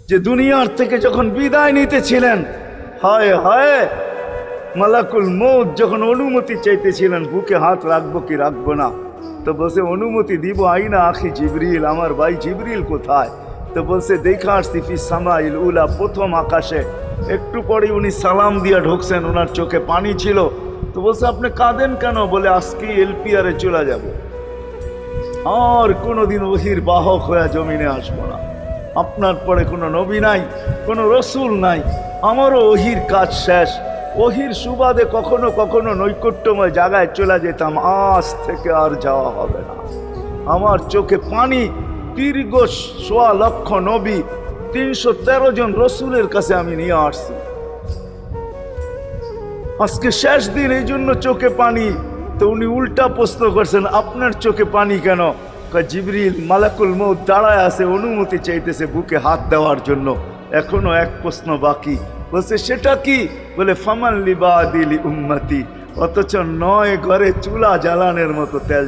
যে দুনিয়ার থেকে যখন বিদায় নিতেছিলেন, হায় হায়, মালাকুল মউত যখন অনুমতি চাইতেছিলেন বুকে হাত রাখবো কি রাখবো না, তো বলছে অনুমতি দিব, আইনা আখি জিবরিল, আমার ভাই জিবরিল কোথায়? তো বলছে দেখা আসছি ফি সামাইল উলা, প্রথম আকাশে। একটু পরে উনি সালাম দিয়া ঢুকছেন, ওনার চোখে পানি ছিল। তো বলছে আপনি কাঁদেন কেন? বলে আজকে এলপিআরে চলে যাব, আর কোনোদিন ওহির বাহক হয়ে জমিনে আসবো না। আপনার পরে কোনো নবী নাই, কোনো রসুল নাই, আমারও ওহির কাজ শেষ। ওহির সুবাদে কখনো কখনো নৈকট্যময় জায়গায় চলে যেতাম, আজ থেকে আর যাওয়া হবে না। আমার চোখে পানি। দীর্ঘ ১.৫ লক্ষ নবী, ৩১৩ জন রসুলের কাছে আমি নিয়ে আসছি। আজকে শেষ দিন, এই জন্য চোখে পানি। তো উনি উল্টা প্রশ্ন করছেন, আপনার চোখে পানি কেন? জিবরিল মালাকুল মউত দাঁড়ায় আছে, অনুমতি চাইতেছে বুকে হাত দেওয়ার জন্য। এখনো এক প্রশ্ন বাকি। বলছে সেটা কি? বলে ফামান লিবাদিলি উম্মতি, অথচ ৯ ঘরে চুলা জ্বালানোর মতো তেল